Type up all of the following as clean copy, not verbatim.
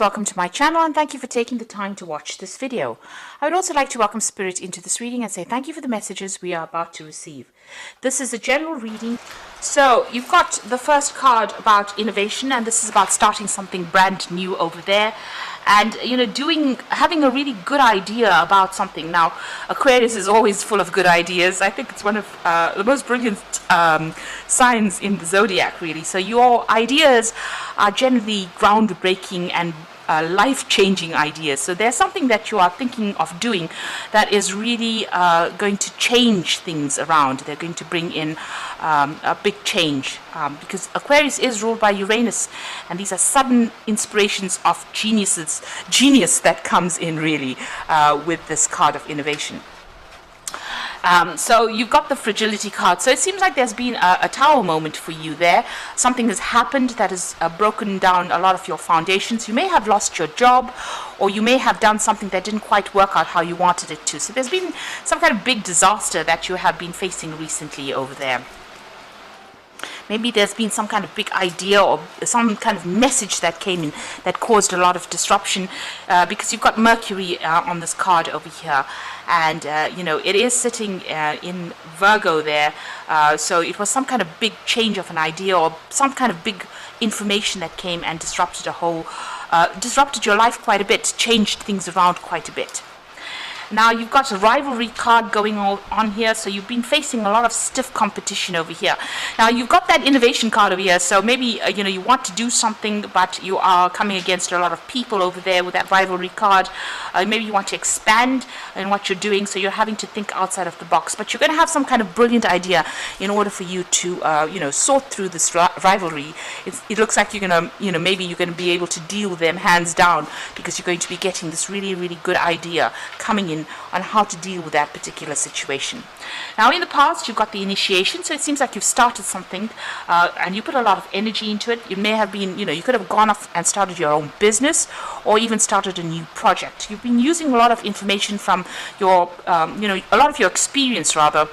Welcome to my channel and thank you for taking the time to watch this video. I would also like to welcome Spirit into this reading and say thank you for the messages we are about to receive. This is a general reading. So you've got the first card about innovation, and this is about starting something brand new over there. And having a really good idea about something. Now, Aquarius is always full of good ideas. I think it's one of the most brilliant signs in the zodiac, really. So your ideas are generally groundbreaking and life-changing ideas. So there's something that you are thinking of doing that is really going to change things around. They're going to bring in a big change because Aquarius is ruled by Uranus, and these are sudden inspirations of genius that comes in really with this card of innovation. So you've got the fragility card. So it seems like there's been a tower moment for you there. Something has happened that has broken down a lot of your foundations. You may have lost your job, or you may have done something that didn't quite work out how you wanted it to. So there's been some kind of big disaster that you have been facing recently over there. Maybe there's been some kind of big idea or some kind of message that came in that caused a lot of disruption because you've got Mercury on this card over here. And, it is sitting in Virgo there. So it was some kind of big change of an idea or some kind of big information that came and disrupted disrupted your life quite a bit, changed things around quite a bit. Now you've got a rivalry card going on here, so you've been facing a lot of stiff competition over here. Now you've got that innovation card over here, so maybe you want to do something, but you are coming against a lot of people over there with that rivalry card. Maybe you want to expand in what you're doing, so you're having to think outside of the box. But you're going to have some kind of brilliant idea in order for you to sort through this rivalry. It looks like you're going to maybe you're going to be able to deal with them hands down because you're going to be getting this really, really good idea coming in on how to deal with that particular situation. Now in the past you've got the initiation, so it seems like you've started something and you put a lot of energy into it. It may have been, you could have gone off and started your own business or even started a new project. You've been using a lot of information from your, a lot of your experience rather,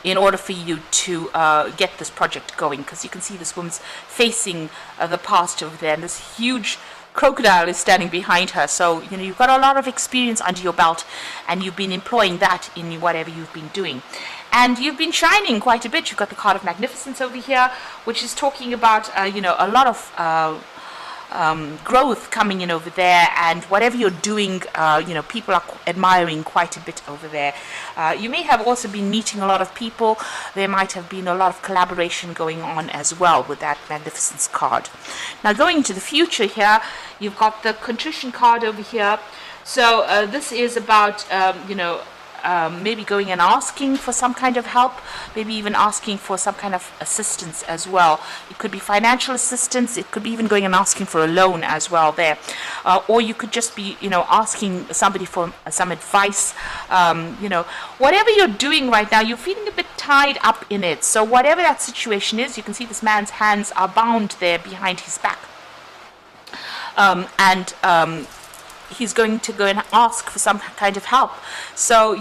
in order for you to get this project going, because you can see this woman's facing the past over there, and this huge crocodile is standing behind her. So you've got a lot of experience under your belt, and you've been employing that in whatever you've been doing, and you've been shining quite a bit. You've got the card of magnificence over here, which is talking about a lot of growth coming in over there, and whatever you're doing, people are admiring quite a bit over there. You may have also been meeting a lot of people. There might have been a lot of collaboration going on as well with that magnificence card. Now going into the future here, you've got the contrition card over here. So this is about maybe going and asking for some kind of help, maybe even asking for some kind of assistance as well. It could be financial assistance, it could be even going and asking for a loan as well there. Or you could just be, asking somebody for some advice. Whatever you're doing right now, you're feeling a bit tied up in it. So whatever that situation is, you can see this man's hands are bound there behind his back. He's going to go and ask for some kind of help. So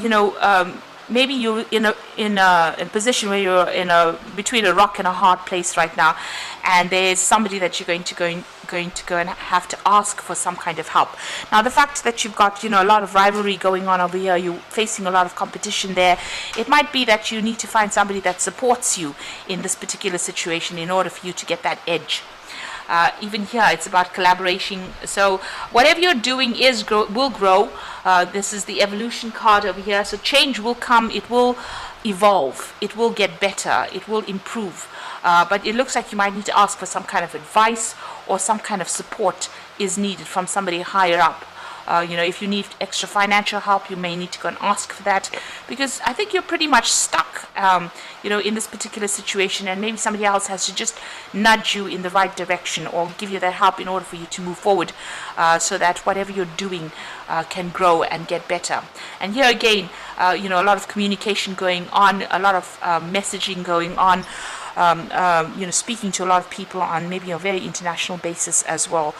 maybe you're in a position where you're between a rock and a hard place right now, and there's somebody that you're going to go and have to ask for some kind of help. Now the fact that you've got a lot of rivalry going on over here, you're facing a lot of competition there, it might be that you need to find somebody that supports you in this particular situation in order for you to get that edge. Even here it's about collaboration. So whatever you're doing will grow. This is the evolution card over here. So change will come, it will evolve, it will get better, it will improve. But it looks like you might need to ask for some kind of advice, or some kind of support is needed from somebody higher up. If you need extra financial help, you may need to go and ask for that, because I think you're pretty much stuck, in this particular situation, and maybe somebody else has to just nudge you in the right direction or give you that help in order for you to move forward, so that whatever you're doing can grow and get better. And here again, a lot of communication going on, a lot of messaging going on. speaking to a lot of people on maybe a very international basis as well.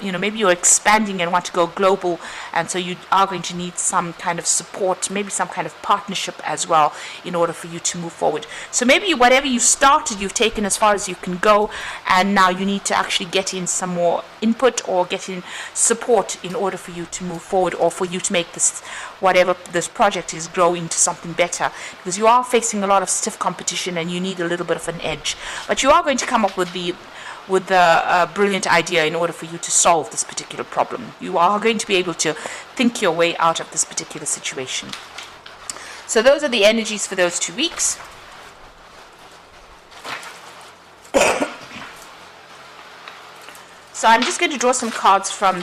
Maybe you're expanding and want to go global, and so you are going to need some kind of support, maybe some kind of partnership as well, in order for you to move forward. So maybe whatever you started, you've taken as far as you can go, and now you need to actually get in some more input or get in support in order for you to move forward, or for you to make this, whatever this project is, grow into something better, because you are facing a lot of stiff competition and you need a little bit of an edge. But you are going to come up with the brilliant idea in order for you to solve this particular problem. You are going to be able to think your way out of this particular situation. So those are the energies for those 2 weeks. So I'm just going to draw some cards from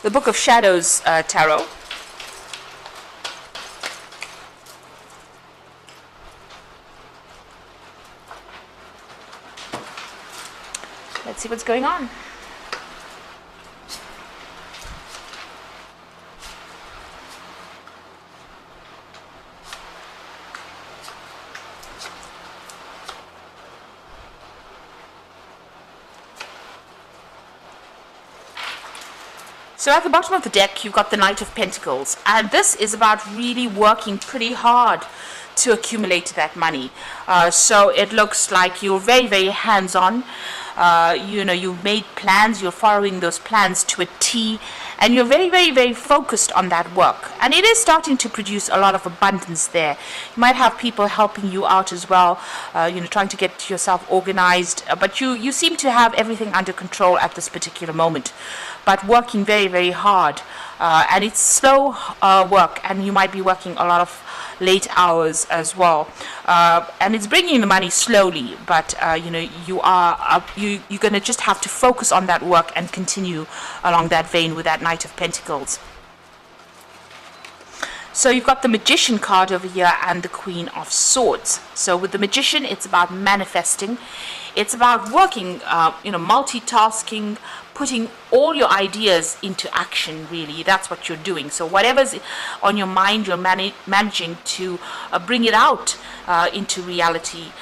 the Book of Shadows Tarot. Let's see what's going on. So at the bottom of the deck, you've got the Knight of Pentacles, and this is about really working pretty hard to accumulate that money. So it looks like you're very, very hands-on. You've made plans, you're following those plans to a T, and you're very, very, very focused on that work. And it is starting to produce a lot of abundance there. You might have people helping you out as well, trying to get yourself organized, but you seem to have everything under control at this particular moment, but working very, very hard. And it's slow work, and you might be working a lot of late hours as well, and it's bringing the money slowly, but you're going to just have to focus on that work and continue along that vein with that Knight of Pentacles. So you've got the Magician card over here and the Queen of Swords. So with the Magician, it's about manifesting. It's about working, multitasking, putting all your ideas into action, really. That's what you're doing. So whatever's on your mind, you're managing to bring it out into reality.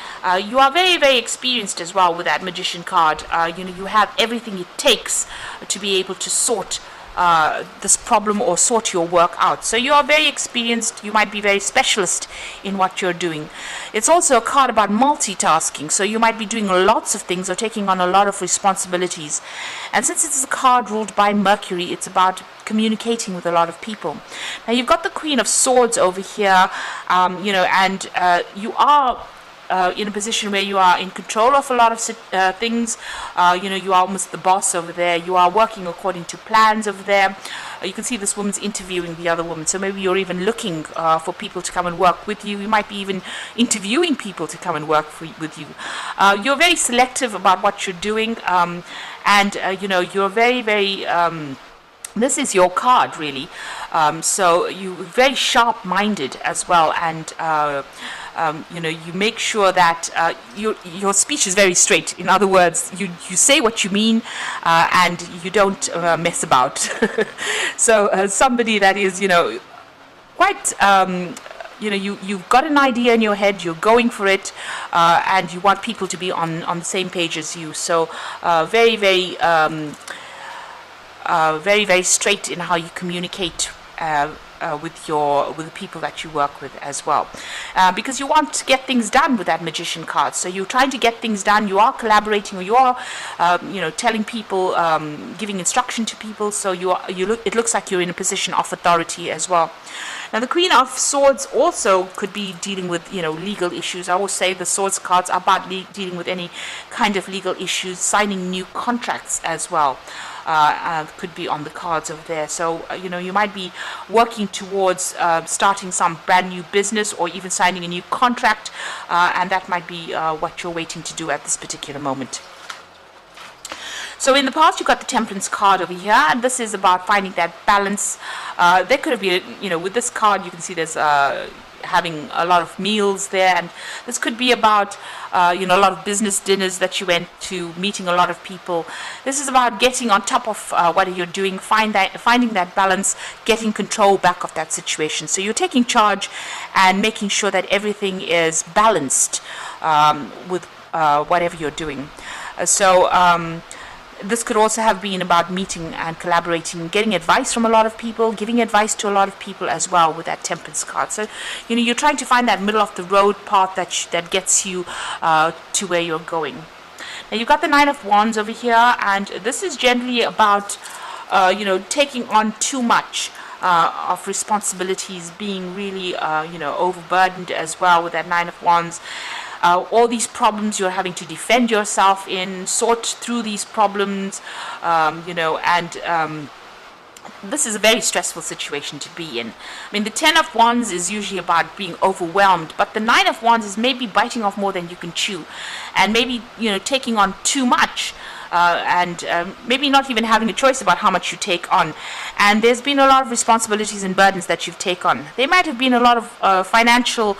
You are very, very experienced as well with that Magician card. You have everything it takes to be able to sort this problem or sort your work out. So you are very experienced. You might be very specialist in what you're doing. It's also a card about multitasking. So you might be doing lots of things or taking on a lot of responsibilities. And since it's a card ruled by Mercury, it's about communicating with a lot of people. Now you've got the Queen of Swords over here, and you are in a position where you are in control of a lot of things. You are almost the boss over there. You are working according to plans over there. You can see this woman's interviewing the other woman. So maybe you're even looking for people to come and work with you. You might be even interviewing people to come and work with you. You're very selective about what you're doing, and you're very, very this is your card, really. So you're very sharp-minded as well, and you make sure that your speech is very straight. In other words, you say what you mean, and you don't mess about. So somebody that is, quite, you've got an idea in your head, you're going for it, and you want people to be on the same page as you. So very, very, very, very straight in how you communicate with the people that you work with as well, because you want to get things done with that Magician card. So you're trying to get things done. You are collaborating, or you are, telling people, giving instruction to people. So it looks like you're in a position of authority as well. Now the Queen of Swords also could be dealing with, legal issues. I always say the Swords cards are about dealing with any kind of legal issues, signing new contracts as well. Could be on the cards over there. So, you might be working towards starting some brand new business or even signing a new contract, and that might be what you're waiting to do at this particular moment. So in the past, you've got the Temperance card over here, and this is about finding that balance. There could have been, with this card, you can see there's having a lot of meals there, and this could be about a lot of business dinners that you went to, meeting a lot of people. This is about getting on top of what you're doing, finding that balance, getting control back of that situation. So you're taking charge and making sure that everything is balanced with whatever you're doing. This could also have been about meeting and collaborating, getting advice from a lot of people, giving advice to a lot of people as well with that Temperance card. So, you're trying to find that middle of the road path that gets you to where you're going. Now, you've got the Nine of Wands over here, and this is generally about, taking on too much of responsibilities, being really, overburdened as well with that Nine of Wands. All these problems you're having to defend yourself in, sort through these problems, this is a very stressful situation to be in. I mean, the Ten of Wands is usually about being overwhelmed, but the Nine of Wands is maybe biting off more than you can chew, and maybe, taking on too much. Maybe not even having a choice about how much you take on. And there's been a lot of responsibilities and burdens that you've taken on. There might have been a lot of financial,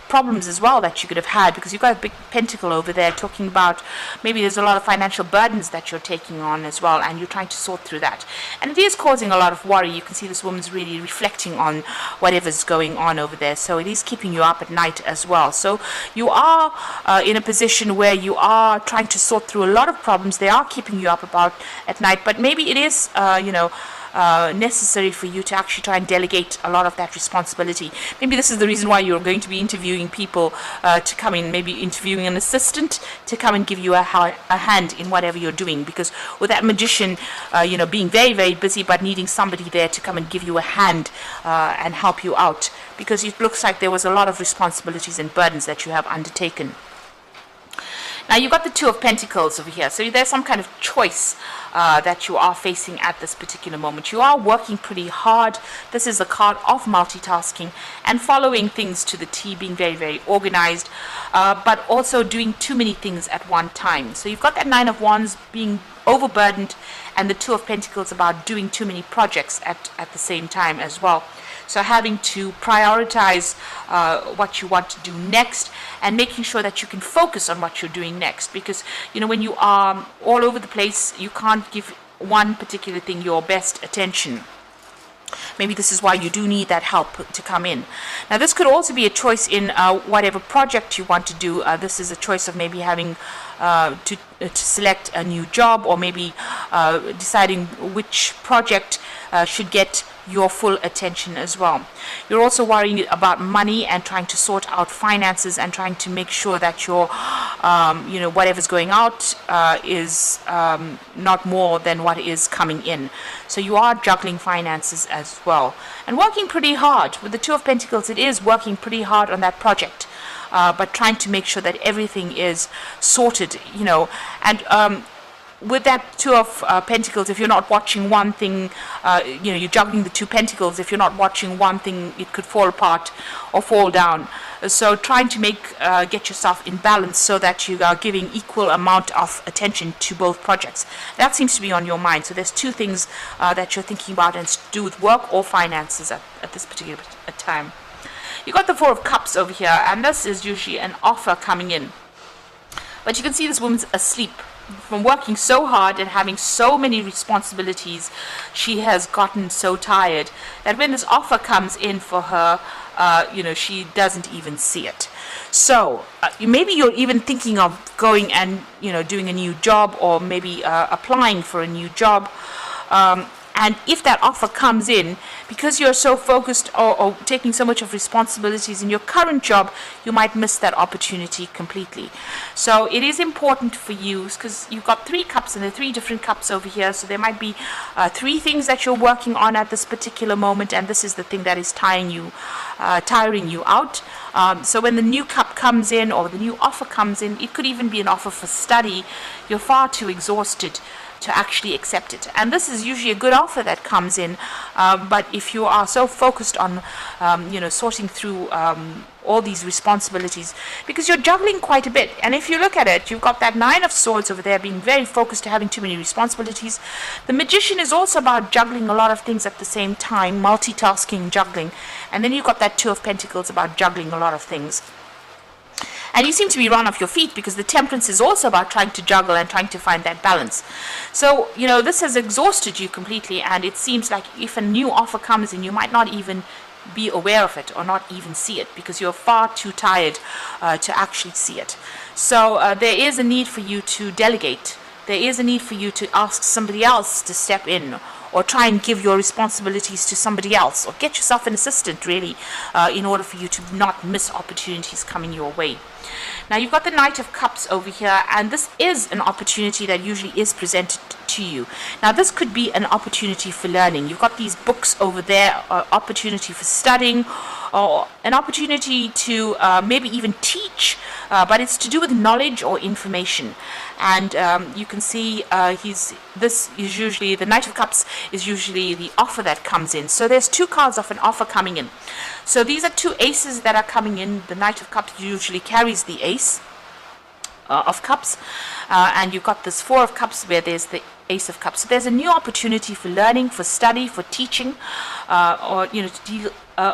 problems as well that you could have had, because you've got a big pentacle over there talking about maybe there's a lot of financial burdens that you're taking on as well, and you're trying to sort through that. And it is causing a lot of worry. You can see this woman's really reflecting on whatever's going on over there. So it is keeping you up at night as well. So you are in a position where you are trying to sort through a lot of problems. They are keeping you up at night, but maybe it is, necessary for you to actually try and delegate a lot of that responsibility. Maybe this is the reason why you're going to be interviewing people to come in, maybe interviewing an assistant to come and give you a hand in whatever you're doing, because with that Magician, being very, very busy but needing somebody there to come and give you a hand and help you out, because it looks like there was a lot of responsibilities and burdens that you have undertaken. Now, you've got the Two of Pentacles over here. So there's some kind of choice that you are facing at this particular moment. You are working pretty hard. This is a card of multitasking and following things to the T, being very, very organized, but also doing too many things at one time. So you've got that Nine of Wands being overburdened, and the Two of Pentacles about doing too many projects at the same time as well. So having to prioritize what you want to do next, and making sure that you can focus on what you're doing next. Because, when you are all over the place, you can't give one particular thing your best attention. Maybe this is why you do need that help to come in. Now, this could also be a choice in whatever project you want to do. This is a choice of maybe having to select a new job, or maybe deciding which project should get your full attention as well. You're also worrying about money and trying to sort out finances and trying to make sure that your, whatever's going out is not more than what is coming in. So you are juggling finances as well, and working pretty hard. With the Two of Pentacles, it is working pretty hard on that project, but trying to make sure that everything is sorted, and with that Two of Pentacles, if you're not watching one thing, you're juggling the Two Pentacles. If you're not watching one thing, it could fall apart or fall down. So trying to get yourself in balance so that you are giving equal amount of attention to both projects. That seems to be on your mind. So there's two things that you're thinking about, and it's to do with work or finances at this particular time. You got the Four of Cups over here, and this is usually an offer coming in. But you can see this woman's asleep. From working so hard and having so many responsibilities, she has gotten so tired that when this offer comes in for her, she doesn't even see it. So maybe you're even thinking of going and doing a new job, or maybe applying for a new job. And if that offer comes in, because you're so focused or taking so much of responsibilities in your current job, you might miss that opportunity completely. So it is important for you, because you've got 3 cups, and there are 3 different cups over here. So there might be 3 things that you're working on at this particular moment, and this is the thing that is tiring you out. So when the new cup comes in, or the new offer comes in, it could even be an offer for study. You're far too exhausted to actually accept it. And this is usually a good offer that comes in, but if you are so focused on sorting through all these responsibilities, because you're juggling quite a bit, and if you look at it, you've got that Nine of Swords over there, being very focused to having too many responsibilities. The Magician is also about juggling a lot of things at the same time, multitasking, juggling, and then you've got that Two of Pentacles about juggling a lot of things. And you seem to be run off your feet, because the Temperance is also about trying to juggle and trying to find that balance. So, this has exhausted you completely, and it seems like if a new offer comes in, you might not even be aware of it or not even see it, because you're far too tired to actually see it. So there is a need for you to delegate. There is a need for you to ask somebody else to step in, or try and give your responsibilities to somebody else, or get yourself an assistant, really, in order for you to not miss opportunities coming your way. Now, you've got the Knight of Cups over here, and this is an opportunity that usually is presented to you. Now, this could be an opportunity for learning. You've got these books over there, opportunity for studying, or an opportunity to maybe even teach, but it's to do with knowledge or information. And you can see this is usually, the Knight of Cups is usually the offer that comes in. So there's two cards of an offer coming in. So these are two aces that are coming in. The Knight of Cups usually carries the ace of Cups, and you've got this Four of Cups where there's the Ace of Cups. So there's a new opportunity for learning, for study, for teaching, or to deal,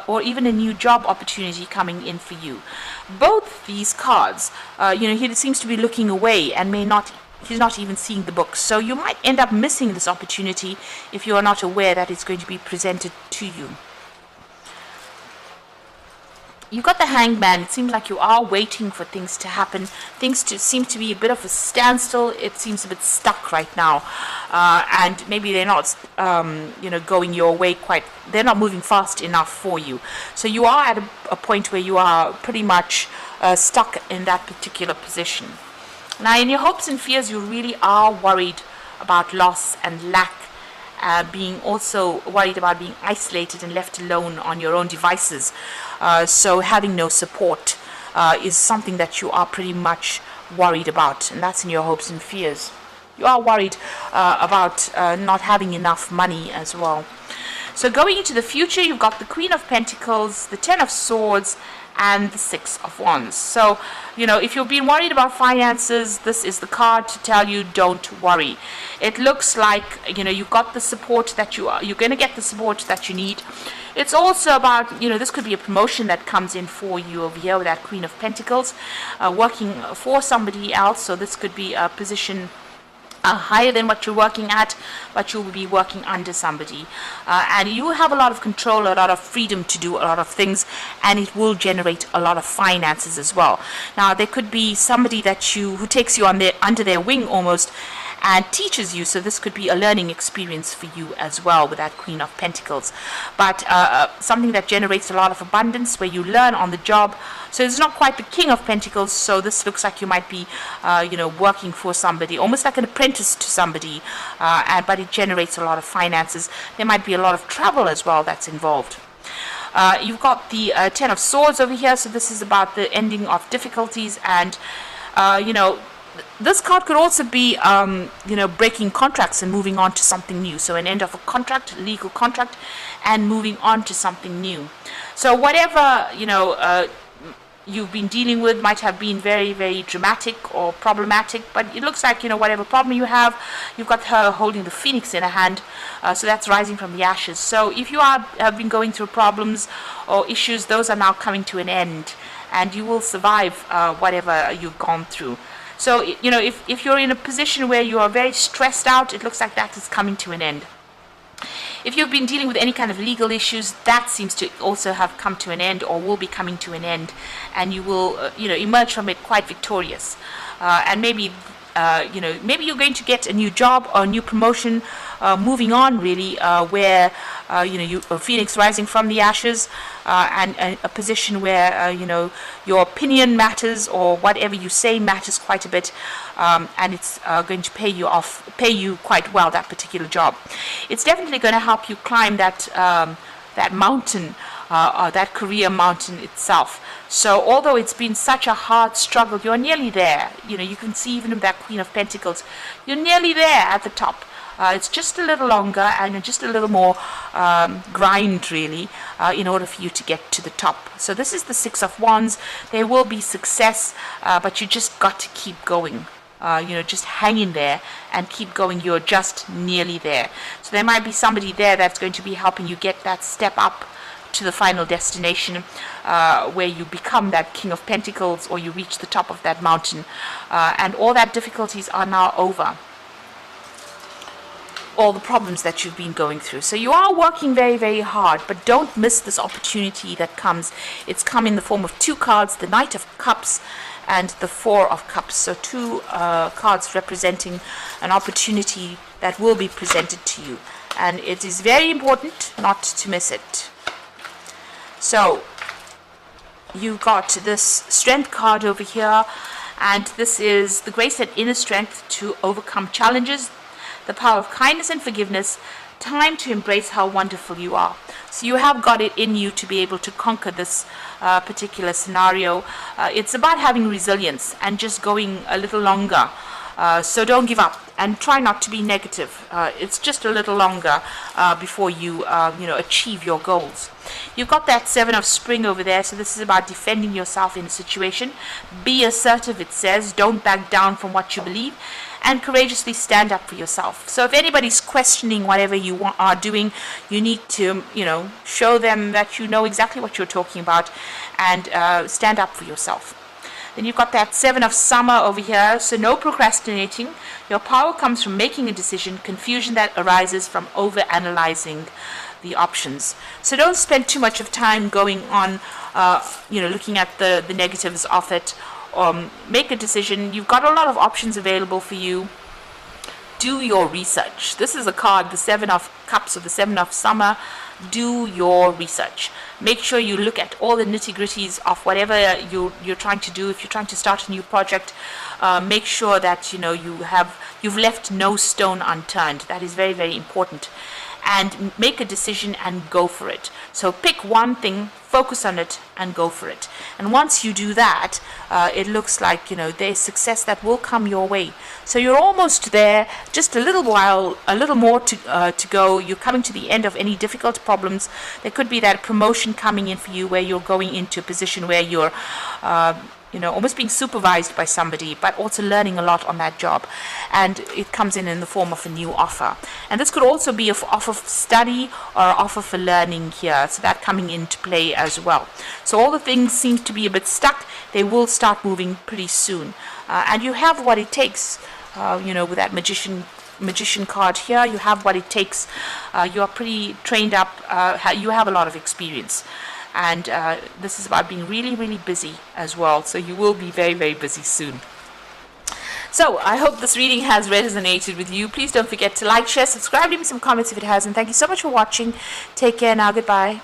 or even a new job opportunity coming in for you. Both these cards, he seems to be looking away and he's not even seeing the books. So you might end up missing this opportunity if you are not aware that it's going to be presented to you. You've got the Hangman. It seems like you are waiting for things to happen. Things seem to be a bit of a standstill. It seems a bit stuck right now. And maybe they're not, going your way quite. They're not moving fast enough for you. So you are at a point where you are pretty much stuck in that particular position. Now, in your hopes and fears, you really are worried about loss and lack. Being also worried about being isolated and left alone on your own devices. So having no support is something that you are pretty much worried about, and that's in your hopes and fears. You are worried about not having enough money as well. So going into the future, you've got the Queen of Pentacles, the Ten of Swords, and the Six of Wands. So, if you've been worried about finances, this is the card to tell you don't worry. It looks like, you've got the support that you're going to get the support that you need. It's also about, this could be a promotion that comes in for you over here with that Queen of Pentacles, working for somebody else. So this could be a position higher than what you're working at, but you will be working under somebody, and you have a lot of control, a lot of freedom to do a lot of things, and it will generate a lot of finances as well. Now, there could be somebody who takes you under their wing almost, and teaches you. So this could be a learning experience for you as well with that Queen of Pentacles. But something that generates a lot of abundance, where you learn on the job. So it's not quite the King of Pentacles. So this looks like you might be, working for somebody, almost like an apprentice to somebody. But it generates a lot of finances. There might be a lot of travel as well that's involved. You've got the Ten of Swords over here. So this is about the ending of difficulties, and this card could also be, breaking contracts and moving on to something new. So an end of a contract, legal contract, and moving on to something new. So whatever, you've been dealing with might have been very, very dramatic or problematic, but it looks like, whatever problem you have, you've got her holding the Phoenix in her hand, so that's rising from the ashes. So if you have been going through problems or issues, those are now coming to an end, and you will survive whatever you've gone through. So, if you're in a position where you are very stressed out, it looks like that is coming to an end. If you've been dealing with any kind of legal issues, that seems to also have come to an end, or will be coming to an end, and you will, emerge from it quite victorious. And maybe, maybe you're going to get a new job or a new promotion, moving on really, where, Phoenix rising from the ashes, and a position where, your opinion matters, or whatever you say matters quite a bit, and it's going to pay you quite well, that particular job. It's definitely going to help you climb that mountain that career mountain itself. So although it's been such a hard struggle, you're nearly there. You know, you can see even with that Queen of Pentacles, you're nearly there at the top. It's just a little longer and just a little more grind, really, in order for you to get to the top. So this is the Six of Wands. There will be success, but you just got to keep going. Just hang in there and keep going. You're just nearly there. So there might be somebody there that's going to be helping you get that step up to the final destination, where you become that King of Pentacles, or you reach the top of that mountain, and all that difficulties are now over. All the problems that you've been going through. So you are working very, very hard, but don't miss this opportunity that comes. It's come in the form of two cards, the Knight of Cups and the Four of Cups. So two cards representing an opportunity that will be presented to you. And it is very important not to miss it. So you've got this Strength card over here, and this is the grace and inner strength to overcome challenges, the power of kindness and forgiveness, time to embrace how wonderful you are. So you have got it in you to be able to conquer this particular scenario. It's about having resilience and just going a little longer. So don't give up and try not to be negative. It's just a little longer before you achieve your goals. You've got that Seven of Spring over there, so this is about defending yourself in a situation. Be assertive, it says. Don't back down from what you believe, and courageously stand up for yourself. So if anybody's questioning whatever you are doing, you need to, show them that you know exactly what you're talking about, and stand up for yourself. Then you've got that Seven of Summer over here, so no procrastinating. Your power comes from making a decision, confusion that arises from over-analyzing the options. So don't spend too much of time going on, looking at the negatives of it. Make a decision. You've got a lot of options available for you. Do your research. This is a card, the Seven of Cups or the Seven of Summer. Do your research. Make sure you look at all the nitty-gritties of whatever you're trying to do. If you're trying to start a new project, make sure that you've left no stone unturned. That is very, very important. And make a decision and go for it. So pick one thing, focus on it, and go for it. And once you do that, it looks like there's success that will come your way. So you're almost there. Just a little while, a little more to go. You're coming to the end of any difficult problems. There could be that promotion coming in for you, where you're going into a position where you're almost being supervised by somebody, but also learning a lot on that job. And it comes in the form of a new offer. And this could also be an offer for study or an offer for learning here. So that coming into play as well. So all the things seem to be a bit stuck. They will start moving pretty soon. And you have what it takes, with that magician card here. You have what it takes. You are pretty trained up. You have a lot of experience. And this is about being really, really busy as well. So you will be very, very busy soon. So I hope this reading has resonated with you. Please don't forget to like, share, subscribe, leave me some comments if it has. And thank you so much for watching. Take care now. Goodbye.